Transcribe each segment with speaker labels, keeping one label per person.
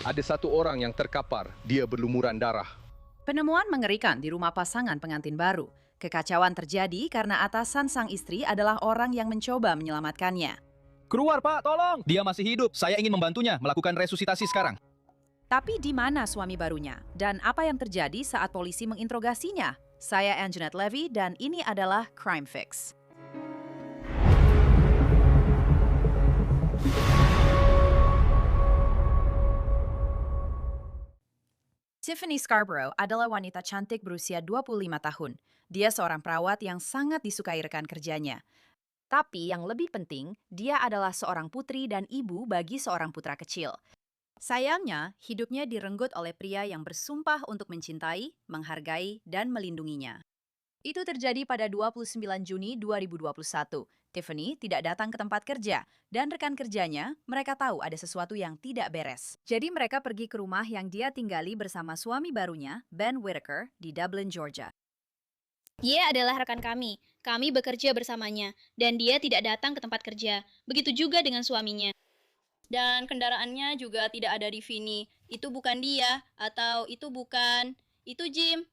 Speaker 1: Ada satu orang yang terkapar, dia berlumuran darah.
Speaker 2: Penemuan mengerikan di rumah pasangan pengantin baru. Kekacauan terjadi karena atasan sang istri adalah orang yang mencoba menyelamatkannya.
Speaker 3: Keluar Pak, tolong! Dia masih hidup, saya ingin membantunya melakukan resusitasi sekarang.
Speaker 2: Tapi di mana suami barunya? Dan apa yang terjadi saat polisi menginterogasinya? Saya Anjanette Levy dan ini adalah Crime Fix. Tiffany Scarborough adalah wanita cantik berusia 25 tahun. Dia seorang perawat yang sangat disukai rekan kerjanya. Tapi yang lebih penting, dia adalah seorang putri dan ibu bagi seorang putra kecil. Sayangnya, hidupnya direnggut oleh pria yang bersumpah untuk mencintai, menghargai, dan melindunginya. Itu terjadi pada 29 Juni 2021. Tiffany tidak datang ke tempat kerja, dan rekan kerjanya, mereka tahu ada sesuatu yang tidak beres. Jadi mereka pergi ke rumah yang dia tinggali bersama suami barunya, Ben Whitaker, di Dublin, Georgia.
Speaker 4: Dia adalah rekan kami. Kami bekerja bersamanya, dan dia tidak datang ke tempat kerja. Begitu juga dengan suaminya. Dan kendaraannya juga tidak ada di Vini. Itu bukan dia, atau itu bukan. Itu Jim.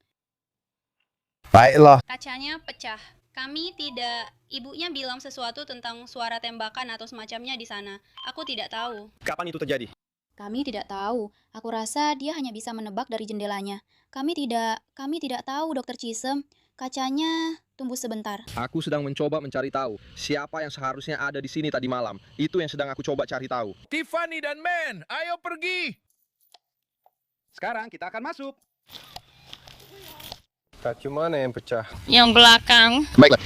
Speaker 1: Baiklah.
Speaker 4: Kacanya pecah. Kami tidak... Ibunya bilang sesuatu tentang suara tembakan atau semacamnya di sana. Aku tidak tahu.
Speaker 3: Kapan itu terjadi?
Speaker 4: Kami tidak tahu. Aku rasa dia hanya bisa menebak dari jendelanya. Kami tidak tahu, Dr. Chisholm. Kacanya tumbuh sebentar.
Speaker 3: Aku sedang mencoba mencari tahu siapa yang seharusnya ada di sini tadi malam. Itu yang sedang aku coba cari tahu.
Speaker 5: Tiffany dan Ben, ayo pergi.
Speaker 3: Sekarang kita akan masuk.
Speaker 1: Kaca mana yang pecah?
Speaker 4: Yang belakang.
Speaker 3: Baiklah.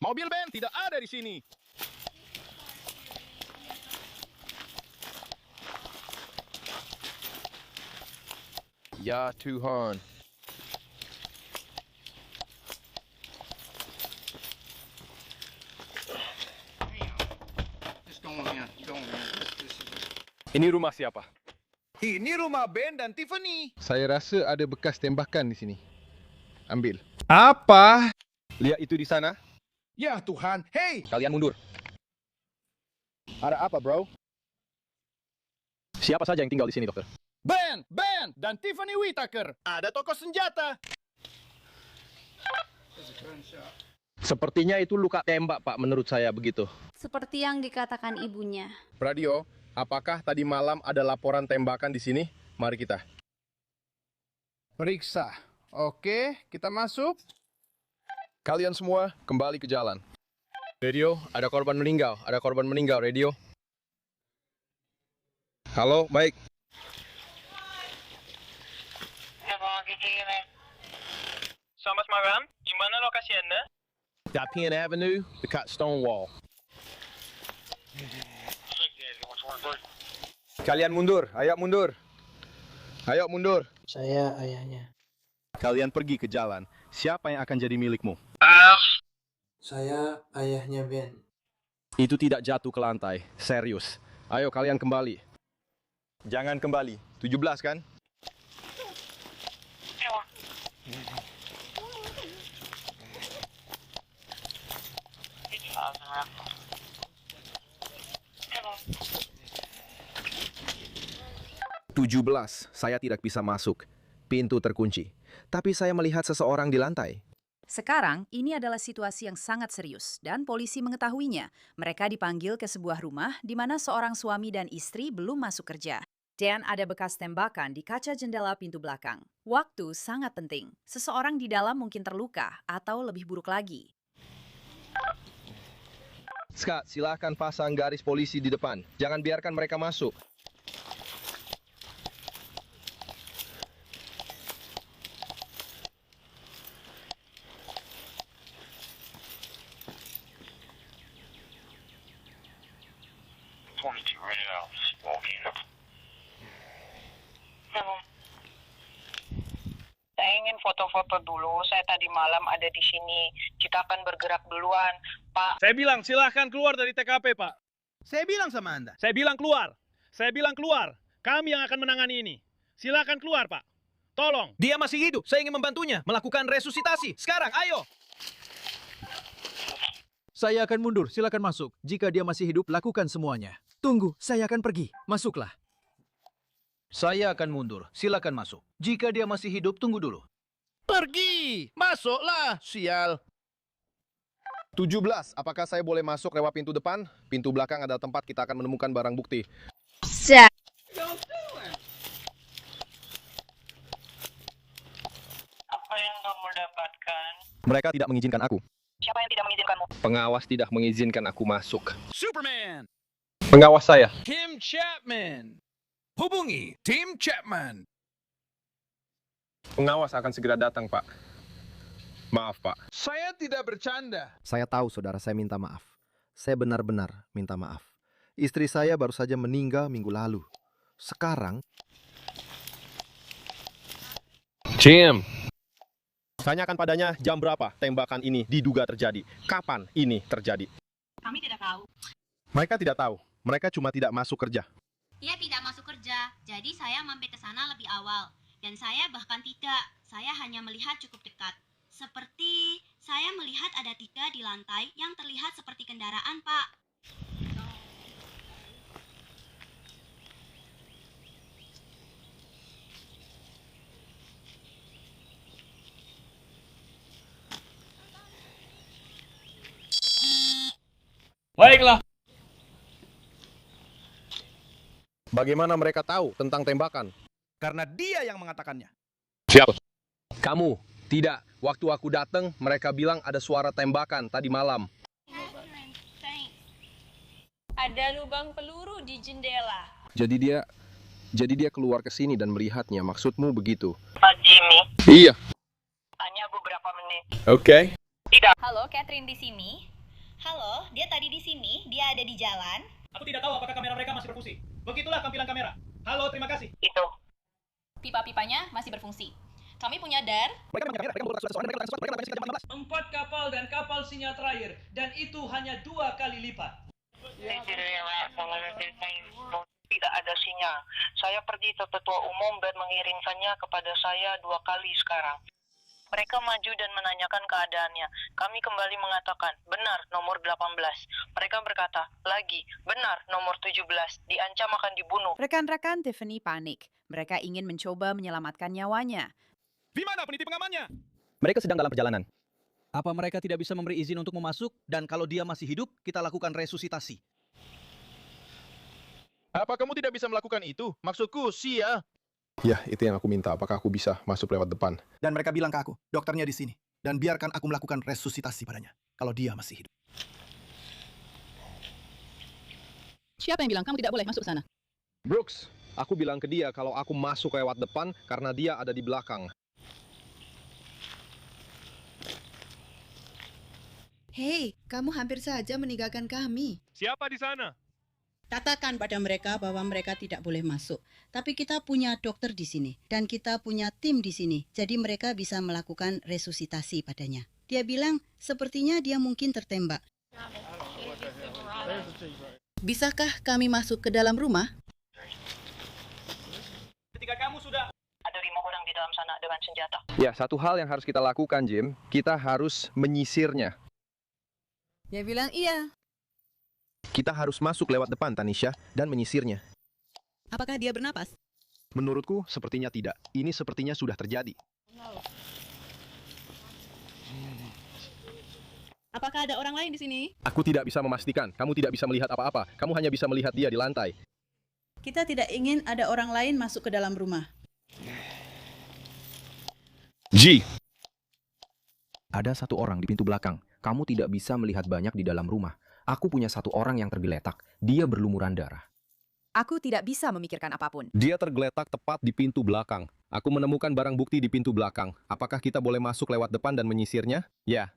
Speaker 3: Mobil Ben tidak ada di sini.
Speaker 1: Ya Tuhan. Ini rumah siapa?
Speaker 5: Ini rumah Ben dan Tiffany.
Speaker 1: Saya rasa ada bekas tembakan di sini. Ambil.
Speaker 5: Apa?
Speaker 3: Lihat itu di sana.
Speaker 5: Ya Tuhan, hei!
Speaker 3: Kalian mundur. Ada apa, bro? Siapa saja yang tinggal di sini, dokter?
Speaker 5: Ben dan Tiffany Whitaker. Ada toko senjata.
Speaker 3: Sepertinya itu luka tembak, Pak, menurut saya begitu.
Speaker 4: Seperti yang dikatakan ibunya.
Speaker 1: Radio, apakah tadi malam ada laporan tembakan di sini? Mari kita.
Speaker 5: Periksa. Oke, kita masuk.
Speaker 1: Kalian semua kembali ke jalan. Radio, ada korban meninggal. Ada korban meninggal, radio. Halo, baik.
Speaker 6: Selamat malam, di mana lokasi Anda?
Speaker 1: Dapian Avenue, dekat Stonewall. Kalian mundur, ayo mundur. Ayo mundur.
Speaker 7: Saya ayahnya.
Speaker 3: Kalian pergi ke jalan. Siapa yang akan jadi milikmu?
Speaker 7: Saya ayahnya Ben.
Speaker 3: Itu tidak jatuh ke lantai. Serius.
Speaker 1: Ayo kalian kembali.
Speaker 3: Jangan kembali.
Speaker 1: 17 kan?
Speaker 3: Saya tidak bisa masuk. Pintu terkunci. Tapi saya melihat seseorang di lantai.
Speaker 2: Sekarang, ini adalah situasi yang sangat serius dan polisi mengetahuinya. Mereka dipanggil ke sebuah rumah di mana seorang suami dan istri belum masuk kerja. Dan ada bekas tembakan di kaca jendela pintu belakang. Waktu sangat penting. Seseorang di dalam mungkin terluka atau lebih buruk lagi.
Speaker 1: Scott, silakan pasang garis polisi di depan. Jangan biarkan mereka masuk.
Speaker 6: Saya ingin foto-foto dulu. Saya tadi malam ada di sini. Kita akan bergerak duluan, Pak.
Speaker 8: Saya bilang silahkan keluar dari TKP, Pak.
Speaker 5: Saya bilang sama Anda.
Speaker 8: Saya bilang keluar. Saya bilang keluar. Kami yang akan menangani ini. Silahkan keluar, Pak. Tolong.
Speaker 3: Dia masih hidup. Saya ingin membantunya melakukan resusitasi. Sekarang, ayo.
Speaker 9: Saya akan mundur, silakan masuk. Jika dia masih hidup, lakukan semuanya. Tunggu, saya akan pergi. Masuklah. Saya akan mundur, silakan masuk. Jika dia masih hidup, tunggu dulu.
Speaker 5: Pergi! Masuklah, sial.
Speaker 1: 17. Apakah saya boleh masuk lewat pintu depan? Pintu belakang adalah tempat kita akan menemukan barang bukti.
Speaker 6: Apa yang kamu dapatkan?
Speaker 3: Mereka tidak mengizinkan aku.
Speaker 6: Siapa yang tidak mengizinkanmu?
Speaker 1: Pengawas tidak mengizinkan aku masuk.
Speaker 8: Superman!
Speaker 1: Pengawas saya.
Speaker 8: Tim Chapman! Hubungi Tim Chapman!
Speaker 1: Pengawas akan segera datang, Pak. Maaf, Pak.
Speaker 8: Saya tidak bercanda.
Speaker 3: Saya tahu saudara saya minta maaf. Saya benar-benar minta maaf. Istri saya baru saja meninggal minggu lalu. Sekarang,
Speaker 1: Jim. Tanyakan padanya jam berapa tembakan ini diduga terjadi. Kapan ini terjadi?
Speaker 4: Kami tidak tahu.
Speaker 1: Mereka tidak tahu. Mereka cuma tidak masuk kerja.
Speaker 4: Dia tidak masuk kerja, jadi saya mampir ke sana lebih awal. Dan saya bahkan tidak. Saya hanya melihat cukup dekat. Seperti saya melihat ada 3 di lantai yang terlihat seperti kendaraan, Pak.
Speaker 8: Baiklah.
Speaker 1: Bagaimana mereka tahu tentang tembakan?
Speaker 8: Karena dia yang mengatakannya.
Speaker 1: Siapa? Kamu. Tidak. Waktu aku datang, mereka bilang ada suara tembakan tadi malam.
Speaker 4: Ada lubang peluru di jendela.
Speaker 1: Jadi dia keluar ke sini dan melihatnya. Maksudmu begitu?
Speaker 6: Pak Jimmy,
Speaker 1: Iya.
Speaker 6: hanya beberapa menit.
Speaker 1: Oke.
Speaker 4: Halo, Catherine di sini. Halo, dia tadi di sini. Dia ada di jalan.
Speaker 8: Aku tidak tahu apakah kamera mereka masih berfungsi. Begitulah tampilan kamera. Halo, terima kasih.
Speaker 6: Itu.
Speaker 4: Pipa-pipanya masih berfungsi. Kami punya dar.
Speaker 10: 4 kapal dan kapal sinyal terakhir, dan itu hanya 2 kali lipat.
Speaker 6: Tidak ada sinyal. Saya pergi ke ketua umum dan mengirimkannya kepada saya 2 kali sekarang. Mereka maju dan menanyakan keadaannya. Kami kembali mengatakan, benar nomor 18. Mereka berkata, lagi, benar nomor 17. Diancam akan dibunuh.
Speaker 2: Rekan-rekan Tiffany panik. Mereka ingin mencoba menyelamatkan nyawanya.
Speaker 8: Di mana peniti pengamannya?
Speaker 3: mereka sedang dalam perjalanan.
Speaker 9: Apa mereka tidak bisa memberi izin untuk memasuk? Dan kalau dia masih hidup, kita lakukan resusitasi.
Speaker 5: Apa kamu tidak bisa melakukan itu? Maksudku, ya.
Speaker 1: Ya, itu yang aku minta. Apakah aku bisa masuk lewat depan?
Speaker 11: Dan mereka bilang ke aku, dokternya di sini. Dan biarkan aku melakukan resusitasi padanya. Kalau dia masih hidup.
Speaker 12: Siapa yang bilang kamu tidak boleh masuk ke sana?
Speaker 1: Brooks, aku bilang ke dia kalau aku masuk lewat depan karena dia ada di belakang.
Speaker 12: Hei, kamu hampir saja meninggalkan kami.
Speaker 8: Siapa di sana?
Speaker 12: Katakan pada mereka bahwa mereka tidak boleh masuk. Tapi kita punya dokter di sini. Dan kita punya tim di sini. Jadi mereka bisa melakukan resusitasi padanya. Dia bilang, sepertinya dia mungkin tertembak. Bisakah kami masuk ke dalam rumah?
Speaker 8: Ketika kamu sudah...
Speaker 6: Ada 5 orang di dalam sana dengan senjata.
Speaker 1: Ya, satu hal yang harus kita lakukan, Jim. Kita harus menyisirnya.
Speaker 12: Dia bilang iya.
Speaker 3: Kita harus masuk lewat depan, Tanisha, dan menyisirnya.
Speaker 12: Apakah dia bernapas?
Speaker 3: Menurutku, sepertinya tidak. Ini sepertinya sudah terjadi.
Speaker 12: Apakah ada orang lain di sini?
Speaker 1: Aku tidak bisa memastikan. Kamu tidak bisa melihat apa-apa. Kamu hanya bisa melihat dia di lantai.
Speaker 12: Kita tidak ingin ada orang lain masuk ke dalam rumah.
Speaker 1: G.
Speaker 3: Ada satu orang di pintu belakang. Kamu tidak bisa melihat banyak di dalam rumah. Aku punya satu orang yang tergeletak. Dia berlumuran darah.
Speaker 2: Aku tidak bisa memikirkan apapun.
Speaker 1: Dia tergeletak tepat di pintu belakang. Aku menemukan barang bukti di pintu belakang. Apakah kita boleh masuk lewat depan dan menyisirnya? Ya.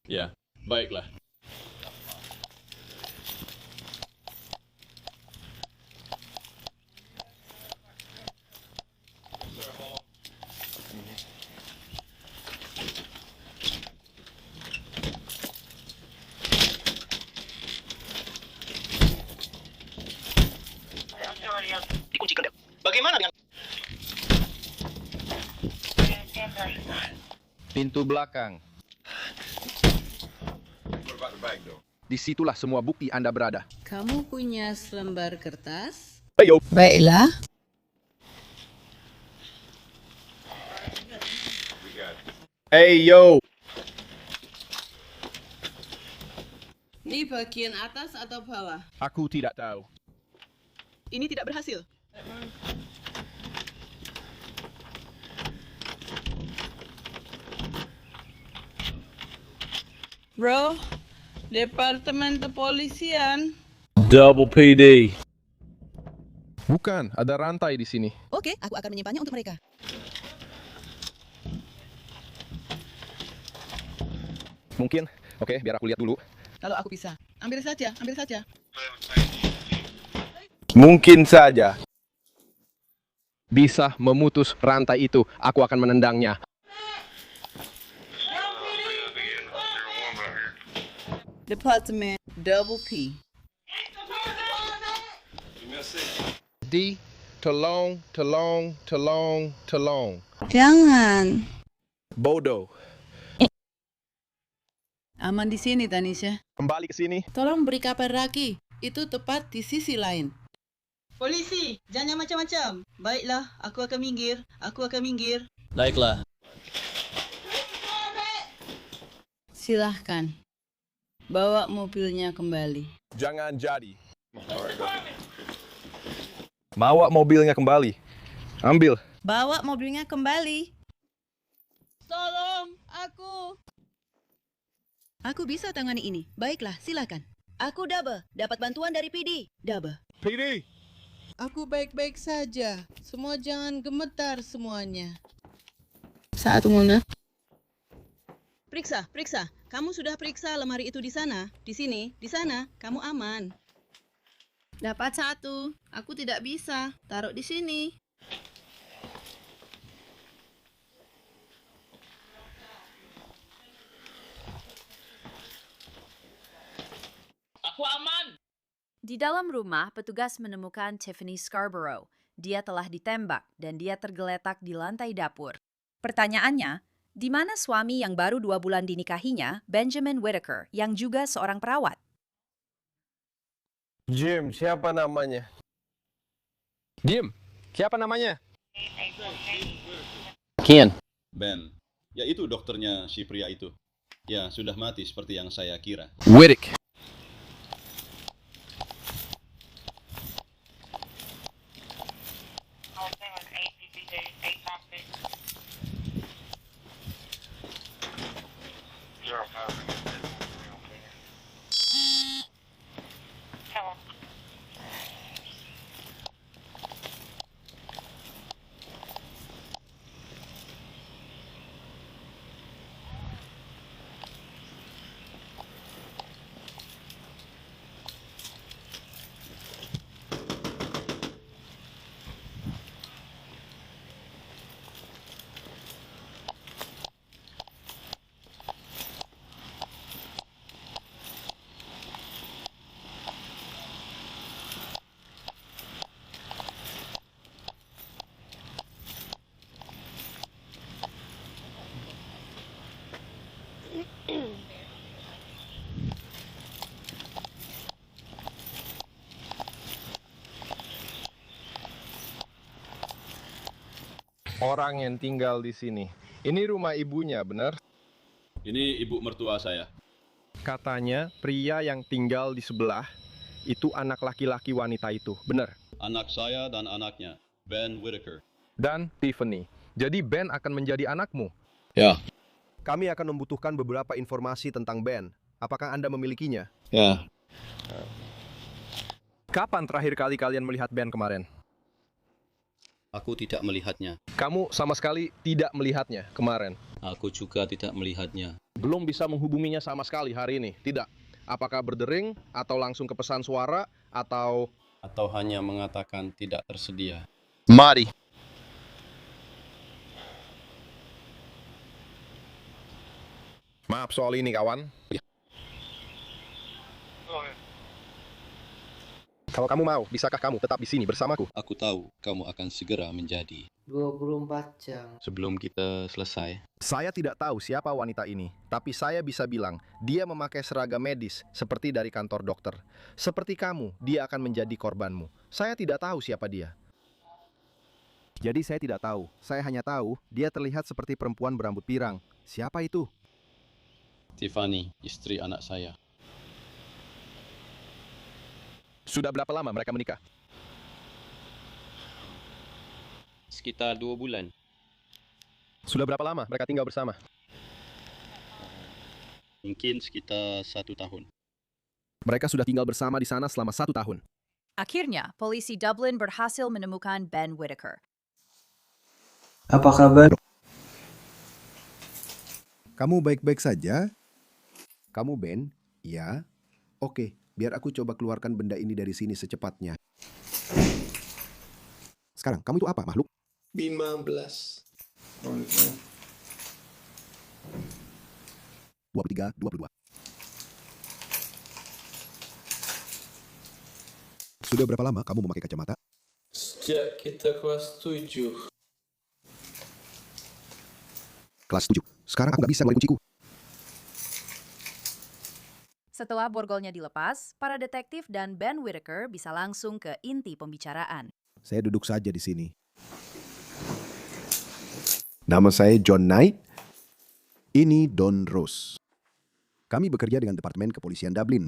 Speaker 5: Ya, baiklah.
Speaker 10: Dikunci kendal. Bagaimana dengan...
Speaker 1: Pintu belakang.
Speaker 3: Disitulah semua bukti Anda berada.
Speaker 12: Kamu punya selembar kertas?
Speaker 1: Ayo.
Speaker 12: Baiklah.
Speaker 1: Hey yo.
Speaker 12: Di bagian atas atau bawah?
Speaker 1: Aku tidak tahu.
Speaker 12: Ini tidak berhasil. Bro, Departemen Kepolisian.
Speaker 8: Double PD.
Speaker 1: Bukan, ada rantai di sini.
Speaker 12: Oke, aku akan menyimpannya untuk mereka.
Speaker 1: Mungkin. Oke, biar aku lihat dulu.
Speaker 12: Kalau aku bisa. Ambil saja, ambil saja.
Speaker 1: Mungkin saja. Bisa memutus rantai itu, aku akan menendangnya.
Speaker 12: Departemen Double P.
Speaker 1: D, tolong.
Speaker 12: Jangan.
Speaker 1: Bodoh.
Speaker 12: Aman di sini, Tanisha.
Speaker 1: Kembali ke sini.
Speaker 12: Tolong beri kabar lagi. Itu tepat di sisi lain. Polisi, jangan macam-macam. Baiklah, aku akan minggir.
Speaker 8: Baiklah.
Speaker 12: Silahkan. Bawa mobilnya kembali.
Speaker 1: Jangan jadi. Bawa mobilnya kembali. Ambil.
Speaker 12: Bawa mobilnya kembali. Tolong, aku. Aku bisa tangani ini. Baiklah, silakan. Aku Daba, dapat bantuan dari PD. Daba.
Speaker 1: PD.
Speaker 12: Aku baik-baik saja. Semua jangan gemetar semuanya. Saat muna. Periksa. Kamu sudah periksa lemari itu di sana? Di sini? Di sana? Kamu aman. Dapat satu. Aku tidak bisa. Taruh di sini.
Speaker 10: Aku aman.
Speaker 2: Di dalam rumah, petugas menemukan Tiffany Scarborough. Dia telah ditembak dan dia tergeletak di lantai dapur. Pertanyaannya, di mana suami yang baru 2 bulan dinikahinya, Benjamin Whittaker, yang juga seorang perawat?
Speaker 1: Jim, siapa namanya? Jim, siapa namanya?
Speaker 13: Ken. Ben. Ya itu dokternya si pria itu. Ya, sudah mati seperti yang saya kira.
Speaker 1: Whittaker. Orang yang tinggal di sini. Ini rumah ibunya, benar?
Speaker 13: Ini ibu mertua saya.
Speaker 1: Katanya pria yang tinggal di sebelah itu anak laki-laki wanita itu, benar?
Speaker 13: Anak saya dan anaknya, Ben Whittaker.
Speaker 1: Dan Tiffany. Jadi Ben akan menjadi anakmu?
Speaker 13: Ya.
Speaker 1: Kami akan membutuhkan beberapa informasi tentang Ben. Apakah Anda memilikinya?
Speaker 13: Ya.
Speaker 1: Kapan terakhir kali kalian melihat Ben kemarin?
Speaker 13: Aku tidak melihatnya.
Speaker 1: Kamu sama sekali tidak melihatnya kemarin?
Speaker 13: Aku juga tidak melihatnya.
Speaker 1: Belum bisa menghubunginya sama sekali hari ini? Tidak. Apakah berdering atau langsung ke pesan suara atau
Speaker 13: hanya mengatakan tidak tersedia.
Speaker 1: Mari. Maaf soal ini, kawan. Kalau kamu mau, bisakah kamu tetap di sini bersamaku?
Speaker 13: Aku tahu kamu akan segera menjadi.
Speaker 7: 24 jam.
Speaker 13: Sebelum kita selesai.
Speaker 1: Saya tidak tahu siapa wanita ini, tapi saya bisa bilang dia memakai seragam medis seperti dari kantor dokter. Seperti kamu, dia akan menjadi korbanmu. Saya tidak tahu siapa dia.
Speaker 14: Jadi saya tidak tahu. Saya hanya tahu dia terlihat seperti perempuan berambut pirang. Siapa itu?
Speaker 13: Tiffany, istri anak saya.
Speaker 1: Sudah berapa lama mereka menikah?
Speaker 13: Sekitar 2 bulan.
Speaker 1: Sudah berapa lama mereka tinggal bersama?
Speaker 13: Mungkin sekitar 1 tahun.
Speaker 1: Mereka sudah tinggal bersama di sana selama 1 tahun.
Speaker 2: Akhirnya, polisi Dublin berhasil menemukan Ben Whittaker.
Speaker 7: Apa kabar?
Speaker 15: Kamu baik-baik saja? Kamu Ben? Ya. Oke, biar aku coba keluarkan benda ini dari sini secepatnya. Sekarang, kamu itu apa, makhluk?
Speaker 7: 15.
Speaker 15: 23, 22. Sudah berapa lama kamu memakai kacamata?
Speaker 7: Sejak kita kelas 7.
Speaker 15: Kelas 7. Sekarang aku nggak bisa ngeluarin kunciku.
Speaker 2: Setelah borgolnya dilepas, para detektif dan Ben Whittaker bisa langsung ke inti pembicaraan.
Speaker 15: Saya duduk saja di sini. Nama saya John Knight. Ini Don Rose. Kami bekerja dengan Departemen Kepolisian Dublin.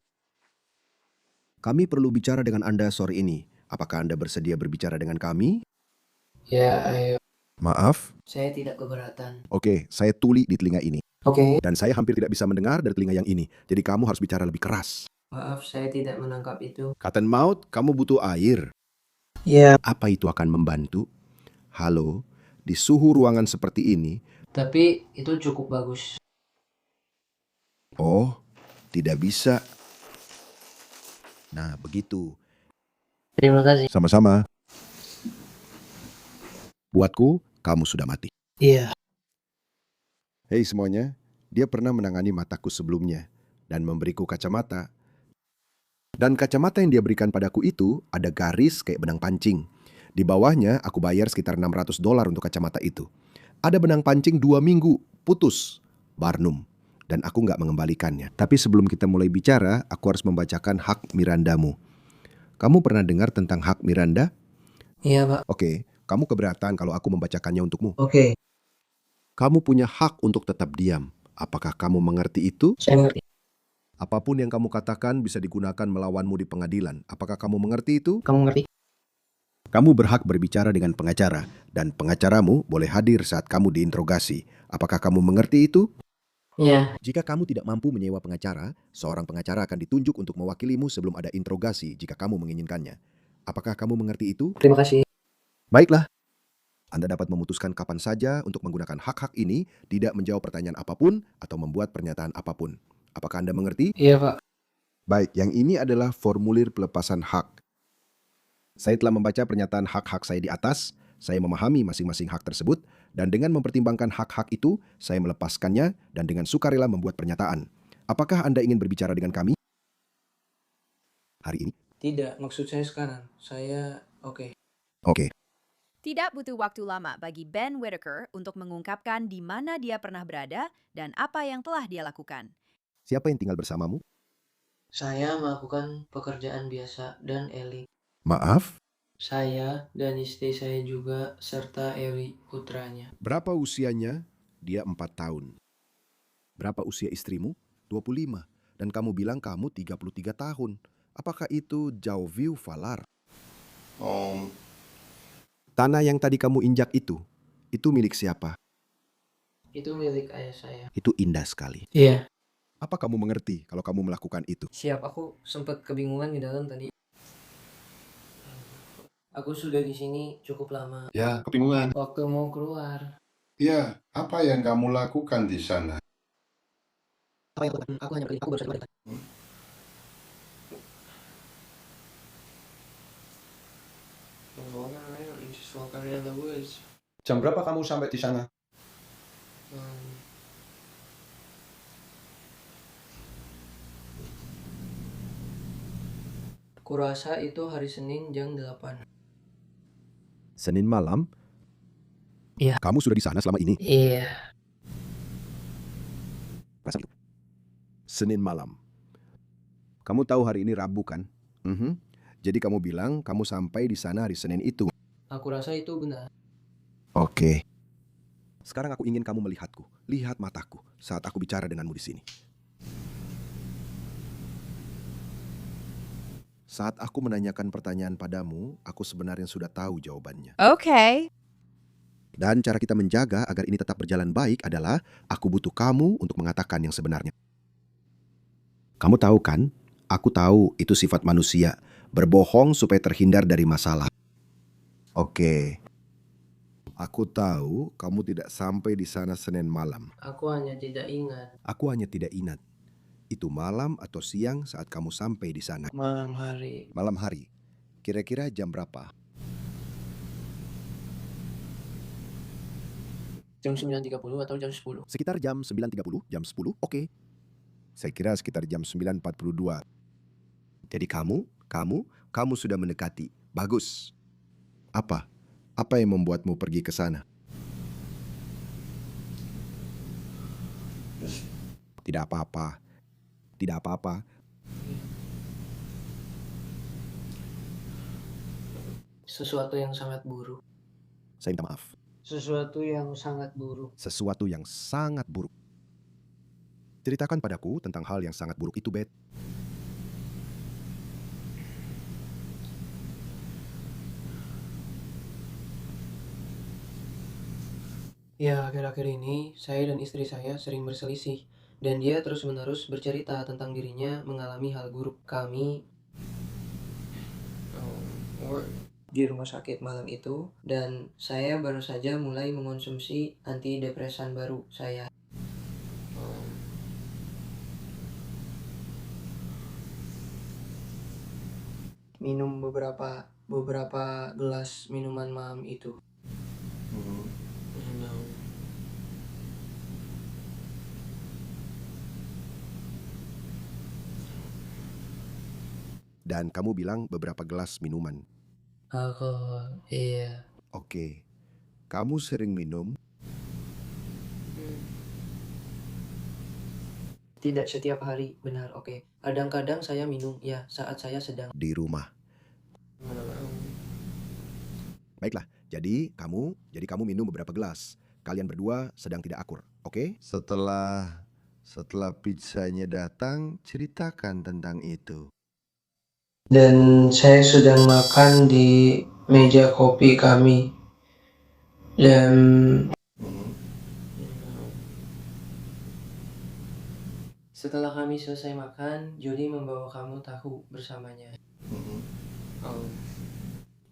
Speaker 15: Kami perlu bicara dengan Anda sore ini. Apakah Anda bersedia berbicara dengan kami?
Speaker 7: Ya, ayo.
Speaker 15: Maaf.
Speaker 7: Saya tidak keberatan.
Speaker 15: Oke, saya tuli di telinga ini.
Speaker 7: Oke.
Speaker 15: Dan saya hampir tidak bisa mendengar dari telinga yang ini. Jadi kamu harus bicara lebih keras.
Speaker 7: Maaf, saya tidak menangkap itu.
Speaker 15: Cottonmouth, kamu butuh air.
Speaker 7: Ya.
Speaker 15: Apa itu akan membantu? Halo, di suhu ruangan seperti ini.
Speaker 7: Tapi itu cukup bagus.
Speaker 15: Oh, tidak bisa. Nah, begitu.
Speaker 7: Terima kasih.
Speaker 15: Sama-sama. Buatku, kamu sudah mati.
Speaker 7: Iya.
Speaker 15: Hei semuanya, dia pernah menangani mataku sebelumnya dan memberiku kacamata. Dan kacamata yang dia berikan padaku itu ada garis kayak benang pancing. Di bawahnya aku bayar sekitar $600 untuk kacamata itu. Ada benang pancing 2 minggu, putus, Barnum. Dan aku nggak mengembalikannya. Tapi sebelum kita mulai bicara, aku harus membacakan hak Mirandamu. Kamu pernah dengar tentang hak Miranda?
Speaker 7: Iya, Pak.
Speaker 15: Oke, kamu keberatan kalau aku membacakannya untukmu?
Speaker 7: Oke.
Speaker 15: Kamu punya hak untuk tetap diam. Apakah kamu mengerti itu?
Speaker 7: Saya mengerti.
Speaker 15: Apapun yang kamu katakan bisa digunakan melawanmu di pengadilan. Apakah kamu mengerti itu?
Speaker 7: Kamu mengerti?
Speaker 15: Kamu berhak berbicara dengan pengacara, dan pengacaramu boleh hadir saat kamu diinterogasi. Apakah kamu mengerti itu?
Speaker 7: Iya.
Speaker 15: Jika kamu tidak mampu menyewa pengacara, seorang pengacara akan ditunjuk untuk mewakilimu sebelum ada interogasi jika kamu menginginkannya. Apakah kamu mengerti itu?
Speaker 7: Terima kasih.
Speaker 15: Baiklah. Anda dapat memutuskan kapan saja untuk menggunakan hak-hak ini, tidak menjawab pertanyaan apapun, atau membuat pernyataan apapun. Apakah Anda mengerti?
Speaker 7: Iya, Pak.
Speaker 15: Baik, yang ini adalah formulir pelepasan hak. Saya telah membaca pernyataan hak-hak saya di atas, saya memahami masing-masing hak tersebut, dan dengan mempertimbangkan hak-hak itu, saya melepaskannya dan dengan sukarela membuat pernyataan. Apakah Anda ingin berbicara dengan kami hari ini?
Speaker 7: Tidak, maksud saya sekarang. Saya oke.
Speaker 15: Oke.
Speaker 2: Tidak butuh waktu lama bagi Ben Whittaker untuk mengungkapkan di mana dia pernah berada dan apa yang telah dia lakukan.
Speaker 15: Siapa yang tinggal bersamamu?
Speaker 7: Saya melakukan pekerjaan biasa dan Eli.
Speaker 15: Maaf?
Speaker 7: Saya dan istri saya juga serta Eli putranya.
Speaker 15: Berapa usianya? Dia 4 tahun. Berapa usia istrimu? 25. Dan kamu bilang kamu 33 tahun. Apakah itu Jauviu Valar? Tanah yang tadi kamu injak itu milik siapa?
Speaker 7: Itu milik ayah saya.
Speaker 15: Itu indah sekali.
Speaker 7: Iya.
Speaker 15: Apa kamu mengerti kalau kamu melakukan itu?
Speaker 7: Siap, aku sempat kebingungan di dalam tadi. Aku sudah di sini cukup lama.
Speaker 16: Ya, kebingungan.
Speaker 7: Waktu mau keluar.
Speaker 16: Ya, apa yang kamu lakukan di sana?
Speaker 7: Apa yang aku hanya pergi. Aku baru saja balik.
Speaker 16: Jam berapa kamu sampai di sana?
Speaker 7: Kurasa itu hari Senin jam 8.
Speaker 15: Senin malam?
Speaker 7: Iya.
Speaker 15: Kamu sudah di sana selama ini?
Speaker 7: Iya.
Speaker 15: Senin malam. Kamu tahu hari ini Rabu kan? Jadi kamu bilang kamu sampai di sana hari Senin itu.
Speaker 7: Aku rasa itu benar.
Speaker 15: Oke. Sekarang aku ingin kamu melihatku. Lihat mataku saat aku bicara denganmu di sini. Saat aku menanyakan pertanyaan padamu, aku sebenarnya sudah tahu jawabannya.
Speaker 2: Okay.
Speaker 15: Dan cara kita menjaga agar ini tetap berjalan baik adalah aku butuh kamu untuk mengatakan yang sebenarnya. Kamu tahu kan? Aku tahu itu sifat manusia. Berbohong supaya terhindar dari masalah. Oke. Aku tahu kamu tidak sampai di sana Senin malam.
Speaker 7: Aku hanya tidak ingat.
Speaker 15: Aku hanya tidak ingat. Itu malam atau siang saat kamu sampai di sana?
Speaker 7: Malam hari.
Speaker 15: Malam hari. Kira-kira jam berapa?
Speaker 7: Jam 9.30 atau jam 10?
Speaker 15: Sekitar jam 9.30, jam 10, oke. Saya kira sekitar jam 9.42. Jadi kamu sudah mendekati. Bagus. Apa? Apa yang membuatmu pergi ke sana? Tidak apa-apa. Tidak apa-apa.
Speaker 7: Sesuatu yang sangat buruk.
Speaker 15: Saya minta maaf.
Speaker 7: Sesuatu yang sangat buruk.
Speaker 15: Sesuatu yang sangat buruk. Ceritakan padaku tentang hal yang sangat buruk itu, Beth.
Speaker 7: Ya, akhir-akhir ini saya dan istri saya sering berselisih. Dan dia terus-menerus bercerita tentang dirinya mengalami hal buruk. Kami di rumah sakit malam itu, dan saya baru saja mulai mengonsumsi antidepresan baru saya. Minum beberapa gelas minuman malam itu.
Speaker 15: Dan kamu bilang beberapa gelas minuman.
Speaker 7: Alkohol, iya.
Speaker 15: Oke. Kamu sering minum?
Speaker 7: Tidak setiap hari, benar, oke. Kadang-kadang saya minum, ya, saat saya sedang
Speaker 15: Di rumah. Baiklah, jadi kamu minum beberapa gelas. Kalian berdua sedang tidak akur, oke? Setelah pizzanya datang, ceritakan tentang itu.
Speaker 7: Dan saya sedang makan di meja kopi kami. Dan setelah kami selesai makan, Julie membawa kamu tahu bersamanya.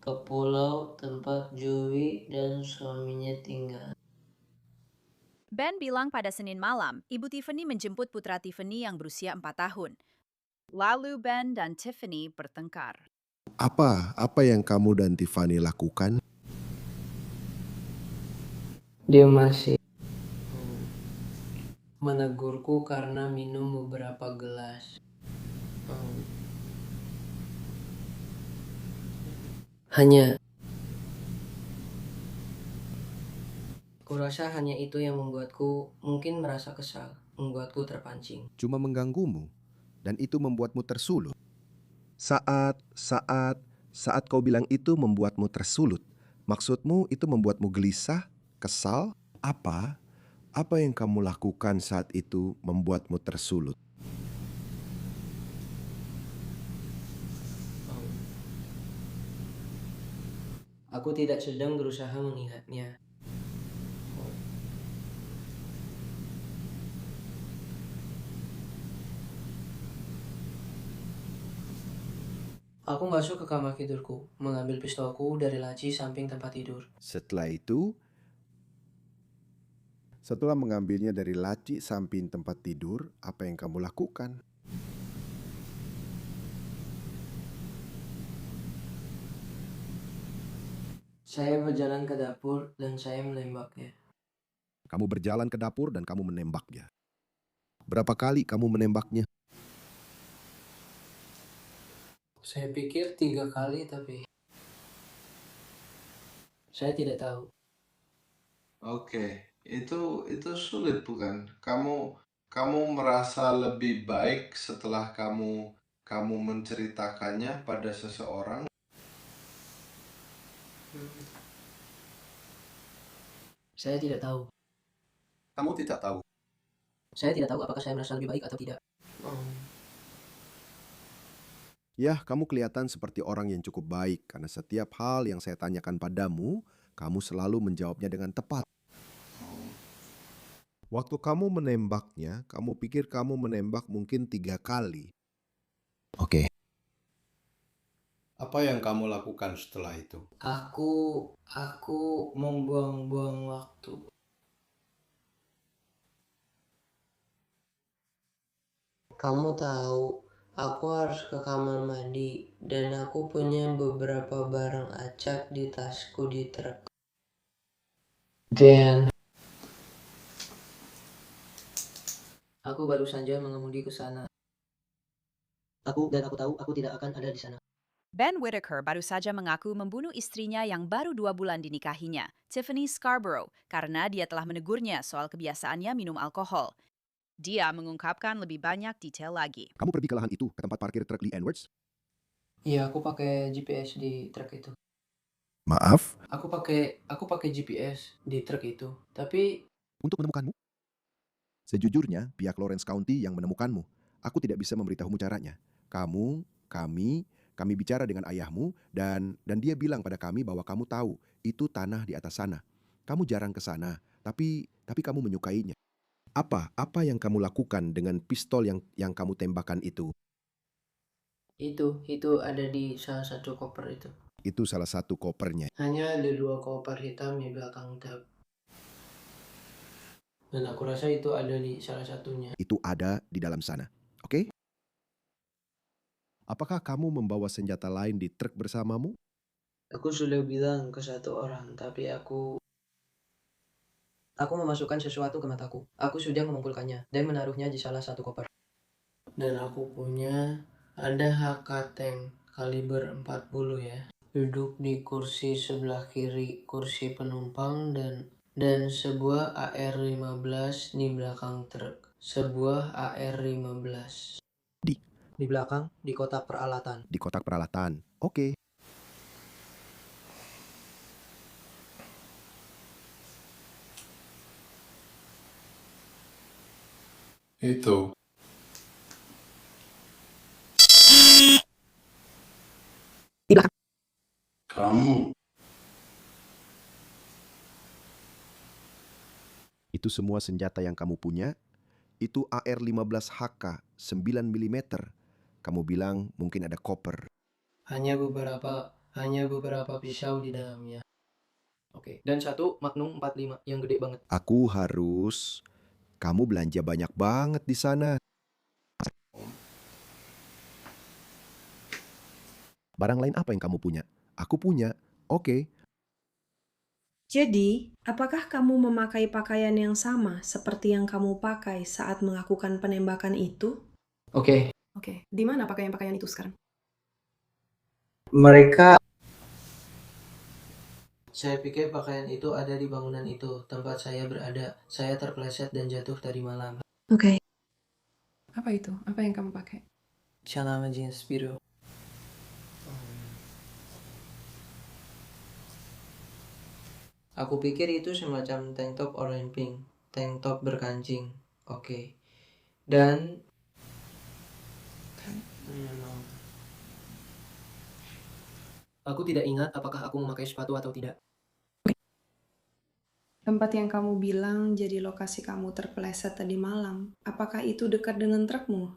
Speaker 7: Ke pulau tempat Joey dan suaminya tinggal.
Speaker 2: Ben bilang pada Senin malam, Ibu Tiffany menjemput putra Tiffany yang berusia 4 tahun. Lalu Ben dan Tiffany bertengkar.
Speaker 15: Apa yang kamu dan Tiffany lakukan?
Speaker 7: Dia masih menegurku karena minum beberapa gelas. Kurasa hanya itu yang membuatku mungkin merasa kesal, membuatku terpancing.
Speaker 15: Cuma mengganggumu, dan itu membuatmu tersulut. Saat kau bilang itu membuatmu tersulut, maksudmu itu membuatmu gelisah, kesal? Apa yang kamu lakukan saat itu membuatmu tersulut?
Speaker 7: Aku tidak sedang berusaha mengingatnya. Aku masuk ke kamar tidurku, mengambil pistolku dari laci samping tempat tidur.
Speaker 15: Setelah mengambilnya dari laci samping tempat tidur, apa yang kamu lakukan?
Speaker 7: Saya berjalan ke dapur dan saya menembaknya.
Speaker 15: Kamu berjalan ke dapur dan kamu menembaknya. Berapa kali kamu menembaknya?
Speaker 7: Saya pikir 3 kali, tapi saya tidak tahu.
Speaker 16: Oke, itu sulit bukan? Kamu merasa lebih baik setelah kamu menceritakannya pada seseorang?
Speaker 7: Saya tidak tahu.
Speaker 16: Kamu tidak tahu.
Speaker 7: Saya tidak tahu apakah saya merasa lebih baik atau tidak.
Speaker 15: Ya, kamu kelihatan seperti orang yang cukup baik karena setiap hal yang saya tanyakan padamu, kamu selalu menjawabnya dengan tepat. Waktu kamu menembaknya, kamu pikir kamu menembak mungkin 3 kali.
Speaker 3: Oke.
Speaker 16: Apa yang kamu lakukan setelah itu?
Speaker 7: Aku membuang-buang waktu. Kamu tahu, aku harus ke kamar mandi dan aku punya beberapa barang acak di tasku di truk. Dan aku baru saja mengemudi ke sana. Aku tahu aku tidak akan ada di sana.
Speaker 2: Ben Whittaker baru saja mengaku membunuh istrinya yang baru 2 bulan dinikahinya, Tiffany Scarborough, karena dia telah menegurnya soal kebiasaannya minum alkohol. Dia mengungkapkan lebih banyak detail lagi.
Speaker 15: Kamu pergi ke lahan itu, ke tempat parkir truk Lee Edwards?
Speaker 7: Iya, aku pakai GPS di truk itu.
Speaker 15: Maaf?
Speaker 7: Aku pakai GPS di truk itu. Tapi
Speaker 15: Untuk menemukanmu? Sejujurnya, pihak Lawrence County yang menemukanmu. Aku tidak bisa memberitahumu caranya. Kami bicara dengan ayahmu dan dia bilang pada kami bahwa kamu tahu itu tanah di atas sana. Kamu jarang ke sana, tapi kamu menyukainya. Apa yang kamu lakukan dengan pistol yang kamu tembakan itu?
Speaker 7: itu ada di salah satu koper itu.
Speaker 15: Itu salah satu kopernya.
Speaker 7: Hanya ada 2 koper hitam di belakang truk. Dan aku rasa itu ada di salah satunya.
Speaker 15: Itu ada di dalam sana. Oke? Apakah kamu membawa senjata lain di truk bersamamu?
Speaker 7: Aku sudah bilang ke 1 orang, tapi aku memasukkan sesuatu ke mataku. Aku sudah mengumpulkannya dan menaruhnya di salah satu koper. Dan aku punya ada HK tank kaliber 40 ya. Duduk di kursi sebelah kiri kursi penumpang dan sebuah AR-15 di belakang truk. Sebuah AR-15. Di belakang, di kotak peralatan.
Speaker 15: Di kotak peralatan. Oke.
Speaker 16: Itu.
Speaker 15: Di belakang.
Speaker 16: Kamu.
Speaker 15: Itu semua senjata yang kamu punya? Itu AR-15 HK 9 mm. Kamu bilang mungkin ada koper.
Speaker 7: Hanya beberapa pisau di dalamnya. Oke, dan 1 Magnum 45 yang gede banget.
Speaker 15: Kamu belanja banyak banget di sana. Barang lain apa yang kamu punya? Aku punya. Oke.
Speaker 17: Jadi, apakah kamu memakai pakaian yang sama seperti yang kamu pakai saat melakukan penembakan itu?
Speaker 7: Oke.
Speaker 17: Oke, di mana pakaian-pakaian itu sekarang?
Speaker 7: Saya pikir pakaian itu ada di bangunan itu, tempat saya berada. Saya terpeleset dan jatuh tadi malam.
Speaker 17: Oke. Apa itu? Apa yang kamu pakai?
Speaker 7: Celana jeans biru. Aku pikir itu semacam tank top orange pink. Tank top berkancing. Oke. Dan aku tidak ingat apakah aku memakai sepatu atau tidak.
Speaker 17: Tempat yang kamu bilang jadi lokasi kamu terpeleset tadi malam, apakah itu dekat dengan trukmu?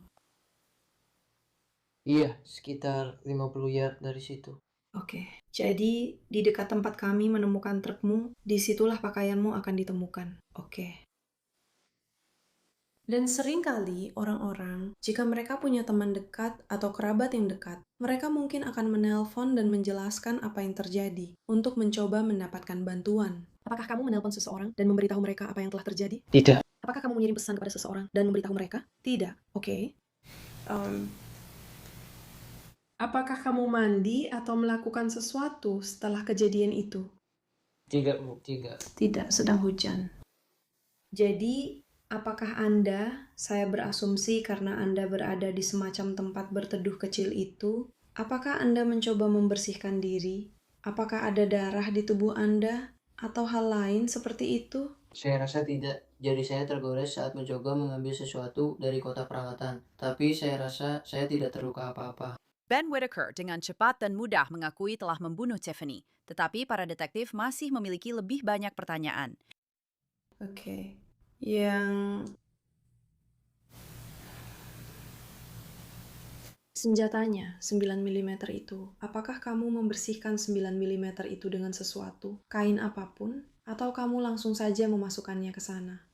Speaker 7: Iya, sekitar 50 yard dari situ.
Speaker 17: Oke, jadi di dekat tempat kami menemukan trukmu, disitulah pakaianmu akan ditemukan. Oke. Dan seringkali orang-orang, jika mereka punya teman dekat atau kerabat yang dekat, mereka mungkin akan menelpon dan menjelaskan apa yang terjadi untuk mencoba mendapatkan bantuan. Apakah kamu menelpon seseorang dan memberitahu mereka apa yang telah terjadi?
Speaker 7: Tidak.
Speaker 17: Apakah kamu mengirim pesan kepada seseorang dan memberitahu mereka? Tidak. Oke. Apakah kamu mandi atau melakukan sesuatu setelah kejadian itu?
Speaker 7: Tidak, Bu, tidak.
Speaker 17: Tidak, sedang hujan. Jadi, apakah Anda, saya berasumsi karena Anda berada di semacam tempat berteduh kecil itu, apakah Anda mencoba membersihkan diri? Apakah ada darah di tubuh Anda? Atau hal lain seperti itu?
Speaker 7: Saya rasa tidak. Jadi saya tergores saat mencoba mengambil sesuatu dari kotak peralatan. Tapi saya rasa saya tidak terluka apa-apa.
Speaker 2: Ben Whitaker dengan cepat dan mudah mengakui telah membunuh Tiffany, tetapi para detektif masih memiliki lebih banyak pertanyaan.
Speaker 17: Oke. Yang senjatanya 9 mm itu, apakah kamu membersihkan 9 mm itu dengan sesuatu, kain apapun, atau kamu langsung saja memasukkannya ke sana?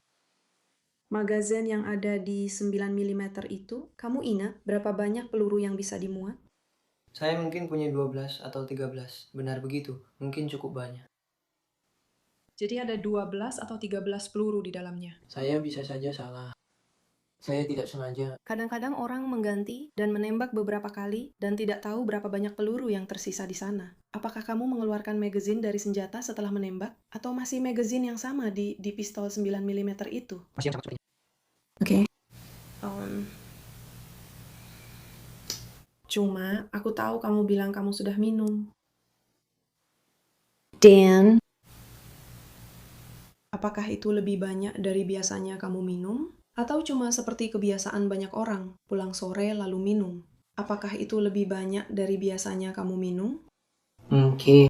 Speaker 17: Magazin yang ada di 9 mm itu, kamu ingat berapa banyak peluru yang bisa dimuat?
Speaker 7: Saya mungkin punya 12 atau 13. Benar begitu. Mungkin cukup banyak.
Speaker 17: Jadi ada 12 atau 13 peluru di dalamnya.
Speaker 7: Saya bisa saja salah. Saya tidak sengaja.
Speaker 17: Kadang-kadang orang mengganti dan menembak beberapa kali dan tidak tahu berapa banyak peluru yang tersisa di sana. Apakah kamu mengeluarkan magazin dari senjata setelah menembak? Atau masih magazin yang sama di pistol 9 mm itu?
Speaker 7: Masih yang sangat
Speaker 17: Oke. Cuma, aku tahu kamu bilang kamu sudah minum. Dan, apakah itu lebih banyak dari biasanya kamu minum? Atau cuma seperti kebiasaan banyak orang, pulang sore lalu minum? Apakah itu lebih banyak dari biasanya kamu minum?
Speaker 7: Oke.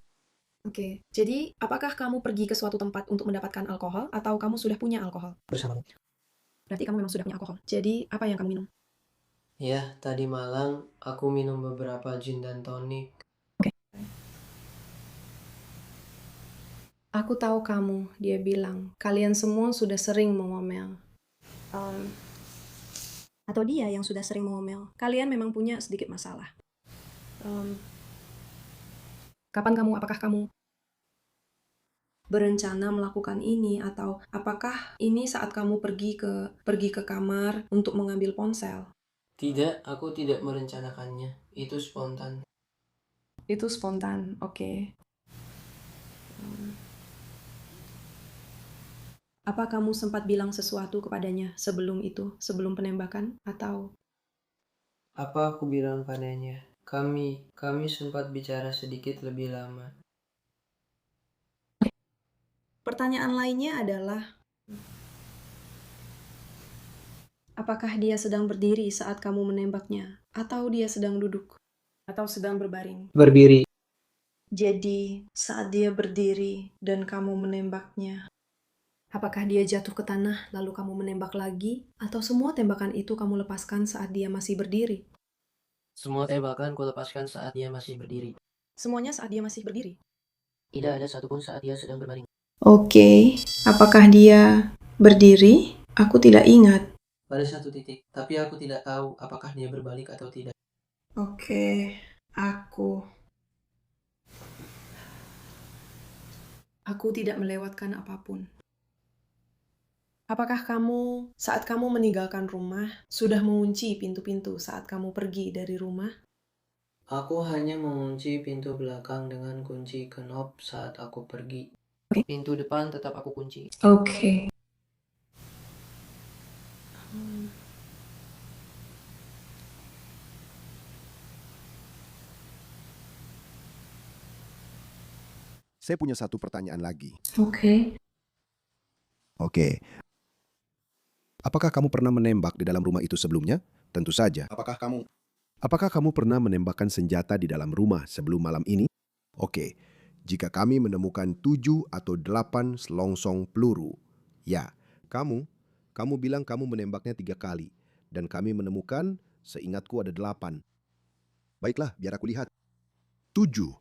Speaker 17: Oke, jadi apakah kamu pergi ke suatu tempat untuk mendapatkan alkohol atau kamu sudah punya alkohol?
Speaker 7: Bersamamu.
Speaker 17: Berarti kamu memang sudah punya alkohol. Jadi, apa yang kamu minum?
Speaker 7: Ya, tadi malam aku minum beberapa gin dan tonic.
Speaker 17: Aku tahu kamu, dia bilang. Kalian semua sudah sering mengomel. Atau dia yang sudah sering mengomel. Kalian memang punya sedikit masalah. Apakah kamu berencana melakukan ini? Atau apakah ini saat kamu pergi ke kamar untuk mengambil ponsel?
Speaker 7: Tidak, aku tidak merencanakannya. Itu spontan.
Speaker 17: Itu spontan, oke. Apa kamu sempat bilang sesuatu kepadanya sebelum itu, sebelum penembakan, atau?
Speaker 7: Apa aku bilang padanya? Kami sempat bicara sedikit lebih lama.
Speaker 17: Pertanyaan lainnya adalah, apakah dia sedang berdiri saat kamu menembaknya, atau dia sedang duduk, atau sedang berbaring?
Speaker 7: Berdiri.
Speaker 17: Jadi, saat dia berdiri dan kamu menembaknya, apakah dia jatuh ke tanah lalu kamu menembak lagi, atau semua tembakan itu kamu lepaskan saat dia masih berdiri?
Speaker 7: Semua tembakan ku lepaskan saat dia masih berdiri.
Speaker 17: Semuanya saat dia masih berdiri?
Speaker 7: Tidak ada satupun saat dia sedang berbaring.
Speaker 17: Oke, apakah dia berdiri? Aku tidak ingat.
Speaker 7: Pada satu titik, tapi aku tidak tahu apakah dia berbalik atau tidak.
Speaker 17: Oke, aku tidak melewatkan apapun. Apakah kamu, saat kamu meninggalkan rumah, sudah mengunci pintu-pintu saat kamu pergi dari rumah?
Speaker 7: Aku hanya mengunci pintu belakang dengan kunci knob saat aku pergi. Pintu depan tetap aku kunci.
Speaker 17: Oke.
Speaker 15: Saya punya satu pertanyaan lagi.
Speaker 17: Oke.
Speaker 15: Oke. Apakah kamu pernah menembak di dalam rumah itu sebelumnya? Tentu saja. Apakah kamu pernah menembakkan senjata di dalam rumah sebelum malam ini? Oke. Jika kami menemukan 7 atau 8 selongsong peluru. Ya, kamu bilang kamu menembaknya 3 kali. Dan kami menemukan, seingatku ada 8. Baiklah, biar aku lihat. 7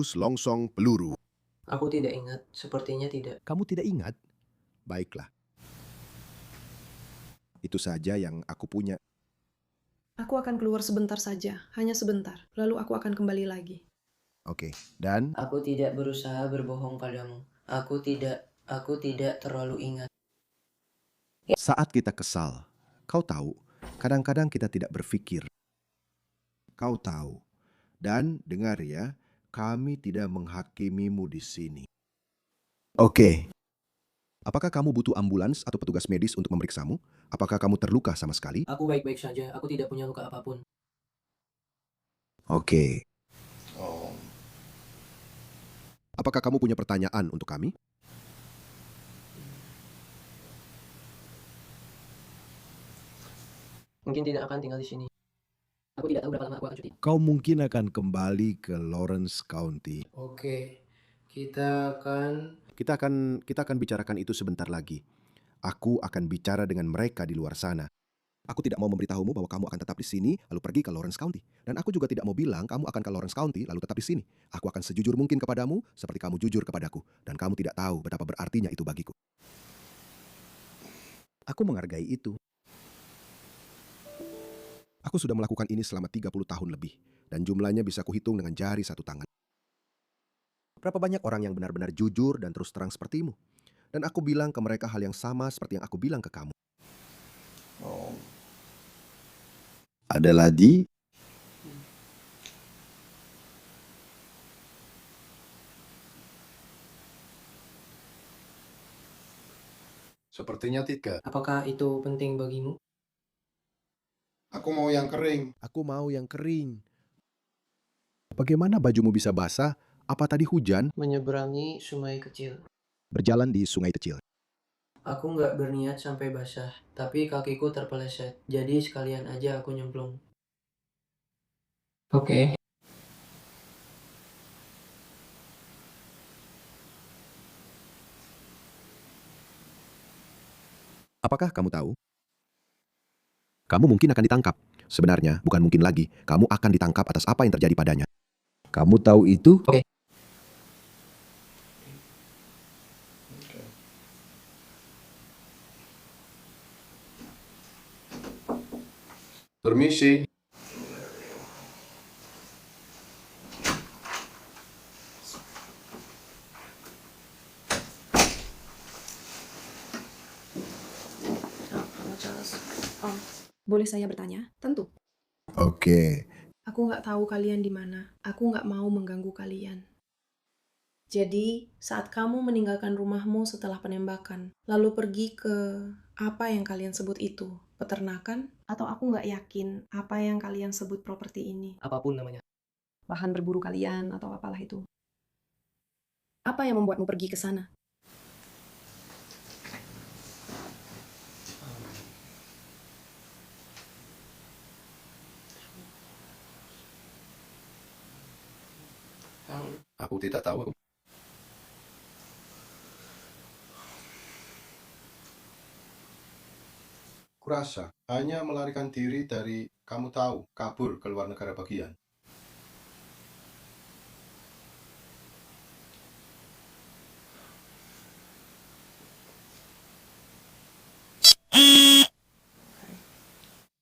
Speaker 15: selongsong peluru.
Speaker 7: Aku tidak ingat, sepertinya tidak.
Speaker 15: Kamu tidak ingat? Baiklah. Itu saja yang aku punya.
Speaker 17: Aku akan keluar sebentar saja, hanya sebentar. Lalu aku akan kembali lagi.
Speaker 15: Oke, dan?
Speaker 7: Aku tidak berusaha berbohong padamu. Aku tidak terlalu ingat.
Speaker 15: Saat kita kesal, kau tahu, kadang-kadang kita tidak berpikir. Kau tahu, Dan dengar ya, kami tidak menghakimimu di sini. Oke. Apakah kamu butuh ambulans atau petugas medis untuk memeriksamu? Apakah kamu terluka sama sekali?
Speaker 7: Aku baik-baik saja, aku tidak punya luka apapun.
Speaker 15: Oke. Apakah kamu punya pertanyaan untuk kami?
Speaker 7: Mungkin tidak akan tinggal di sini. Aku tidak tahu berapa lama aku akan cuti.
Speaker 15: Kau mungkin akan kembali ke Lawrence County.
Speaker 7: Oke, kita akan
Speaker 15: Kita akan bicarakan itu sebentar lagi. Aku akan bicara dengan mereka di luar sana. Aku tidak mau memberitahumu bahwa kamu akan tetap di sini, lalu pergi ke Lawrence County. Dan aku juga tidak mau bilang kamu akan ke Lawrence County, lalu tetap di sini. Aku akan sejujur mungkin kepadamu, seperti kamu jujur kepadaku. Dan kamu tidak tahu betapa berartinya itu bagiku. Aku menghargai itu. Aku sudah melakukan ini selama 30 tahun lebih. Dan jumlahnya bisa kuhitung dengan jari satu tangan. Berapa banyak orang yang benar-benar jujur dan terus terang sepertimu? Dan aku bilang ke mereka hal yang sama seperti yang aku bilang ke kamu.
Speaker 16: Ada lagi? Sepertinya tidak.
Speaker 7: Apakah itu penting bagimu?
Speaker 16: Aku mau yang kering.
Speaker 15: Aku mau yang kering. Bagaimana bajumu bisa basah? Apa tadi hujan?
Speaker 7: Menyeberangi sungai kecil.
Speaker 15: Berjalan di sungai kecil.
Speaker 7: Aku nggak berniat sampai basah, tapi kakiku terpeleset. Jadi sekalian aja aku nyemplung. Oke.
Speaker 15: Apakah kamu tahu? Kamu mungkin akan ditangkap. Sebenarnya, bukan mungkin lagi. Kamu akan ditangkap atas apa yang terjadi padanya. Kamu tahu itu?
Speaker 7: Oke.
Speaker 16: Permisi.
Speaker 17: Boleh saya bertanya? Tentu.
Speaker 15: Oke.
Speaker 17: Aku nggak tahu kalian di mana. Aku nggak mau mengganggu kalian. Jadi, saat kamu meninggalkan rumahmu setelah penembakan, lalu pergi ke apa yang kalian sebut itu? Peternakan? Atau aku nggak yakin apa yang kalian sebut properti ini.
Speaker 7: Apapun namanya.
Speaker 17: Lahan berburu kalian atau apalah itu. Apa yang membuatmu pergi ke sana?
Speaker 16: Aku tidak tahu. Kurasa hanya melarikan diri dari kamu tahu, kabur ke luar negara bagian.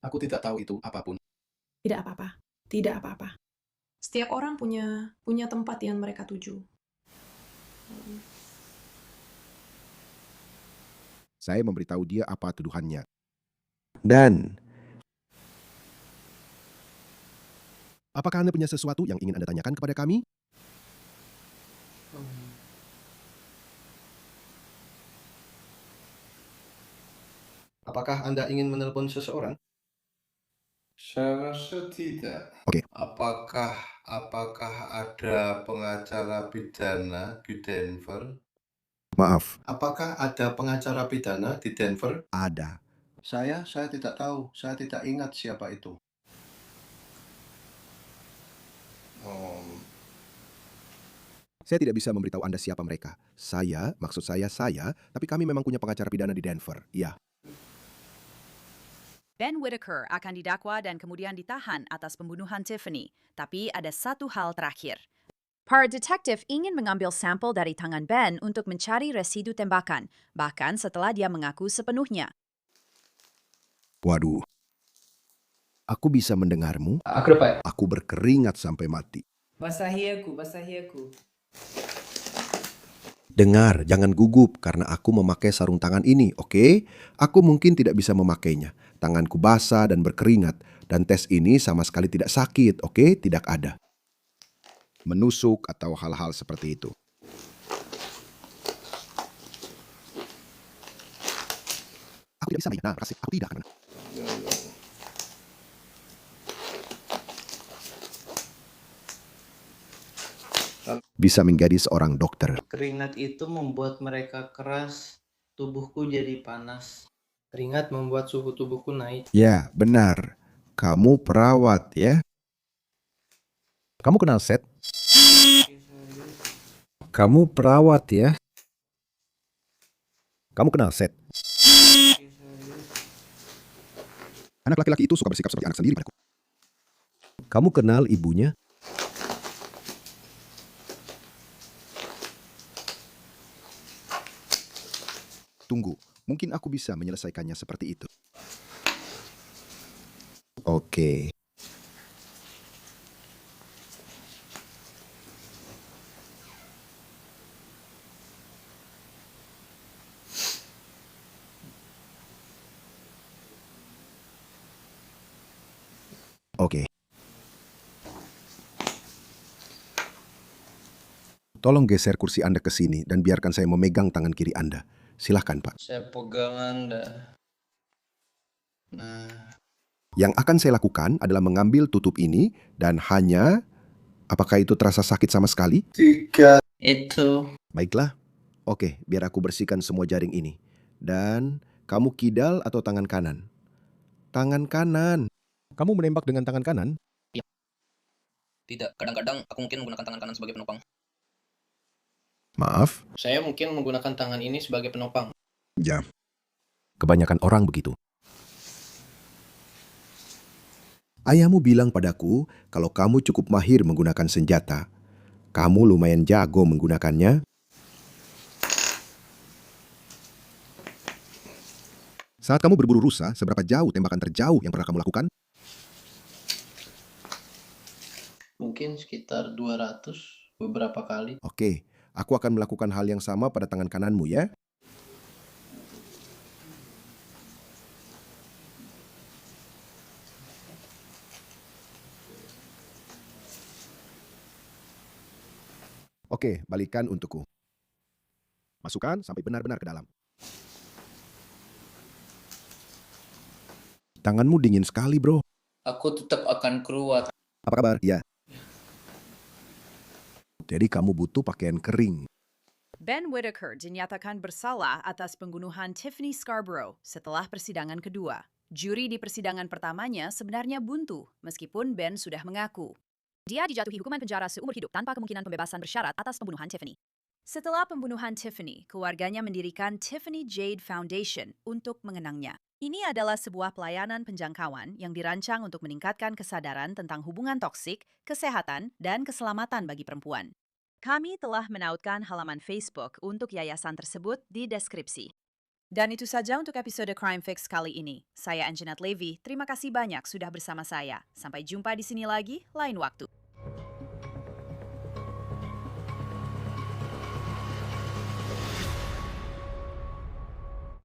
Speaker 16: Aku tidak tahu itu apapun.
Speaker 17: Tidak apa-apa. Tidak apa-apa. Setiap orang punya tempat yang mereka tuju.
Speaker 15: Saya memberitahu dia apa tuduhannya. Dan apakah Anda punya sesuatu yang ingin Anda tanyakan kepada kami?
Speaker 16: Apakah Anda ingin menelpon seseorang? Saya rasa tidak.
Speaker 15: Oke.
Speaker 16: Apakah ada pengacara pidana di Denver?
Speaker 15: Maaf,
Speaker 16: Apakah ada pengacara pidana di Denver?
Speaker 15: ada.
Speaker 16: Saya tidak tahu. Saya tidak ingat siapa itu.
Speaker 15: Saya tidak bisa memberitahu Anda siapa mereka. Maksud saya, tapi kami memang punya pengacara pidana di Denver. Ya.
Speaker 2: Ben Whitaker akan didakwa dan kemudian ditahan atas pembunuhan Tiffany. Tapi ada satu hal terakhir. Para detektif ingin mengambil sampel dari tangan Ben untuk mencari residu tembakan, bahkan setelah dia mengaku sepenuhnya.
Speaker 15: Waduh. Aku bisa mendengarmu.
Speaker 7: Aku dapat.
Speaker 15: Aku berkeringat sampai mati.
Speaker 7: Basahi aku.
Speaker 15: Dengar, jangan gugup karena aku memakai sarung tangan ini, oke? Aku mungkin tidak bisa memakainya. Tanganku basah dan berkeringat. Dan tes ini sama sekali tidak sakit, oke? Tidak ada. menusuk, atau hal-hal seperti itu. Aku tidak bisa, nah, kasih. Aku tidak. Bisa menjadi seorang dokter.
Speaker 7: Keringat itu membuat mereka keras, tubuhku jadi panas. Keringat membuat suhu tubuhku naik.
Speaker 15: Ya, benar. Kamu perawat, ya? Kamu kenal Seth? Kamu perawat, ya? Kamu kenal Seth? Anak laki-laki itu suka bersikap seperti anak sendiri padaku. Kamu kenal ibunya? Tunggu, mungkin aku bisa menyelesaikannya seperti itu. Oke. Oke. Tolong geser kursi Anda ke sini dan biarkan saya memegang tangan kiri Anda. Silahkan, Pak.
Speaker 7: Saya pegang Anda. Nah,
Speaker 15: Yang akan saya lakukan adalah mengambil tutup ini dan hanya... Apakah itu terasa sakit sama sekali?
Speaker 7: itu.
Speaker 15: Baiklah. Oke, biar aku bersihkan semua jaring ini. Dan kamu kidal atau tangan kanan? Tangan kanan. Kamu menembak dengan tangan kanan?
Speaker 3: Tidak, kadang-kadang aku mungkin menggunakan tangan kanan sebagai penopang.
Speaker 15: Maaf.
Speaker 7: Saya mungkin menggunakan tangan ini sebagai penopang.
Speaker 15: Ya. Kebanyakan orang begitu. Ayahmu bilang padaku kalau kamu cukup mahir menggunakan senjata. Kamu lumayan jago menggunakannya. Saat kamu berburu rusa, seberapa jauh tembakan terjauh yang pernah kamu lakukan?
Speaker 7: Mungkin sekitar 200 beberapa kali.
Speaker 15: Oke, aku akan melakukan hal yang sama pada tangan kananmu ya. Oke, balikan untukku. Masukkan sampai benar-benar ke dalam. Tanganmu dingin sekali, bro.
Speaker 7: Aku tetap akan keluar.
Speaker 15: Apa kabar? Ya. Jadi kamu butuh pakaian kering.
Speaker 2: Ben Whittaker dinyatakan bersalah atas pembunuhan Tiffany Scarborough setelah persidangan kedua. Juri di persidangan pertamanya sebenarnya buntu, meskipun Ben sudah mengaku. Dia dijatuhi hukuman penjara seumur hidup tanpa kemungkinan pembebasan bersyarat atas pembunuhan Tiffany. Setelah pembunuhan Tiffany, keluarganya mendirikan Tiffany Jade Foundation untuk mengenangnya. Ini adalah sebuah pelayanan penjangkauan yang dirancang untuk meningkatkan kesadaran tentang hubungan toksik, kesehatan, dan keselamatan bagi perempuan. Kami telah menautkan halaman Facebook untuk yayasan tersebut di deskripsi. Dan itu saja untuk episode Crime Fix kali ini. Saya Anjanette Levy, terima kasih banyak sudah bersama saya. Sampai jumpa di sini lagi, lain waktu.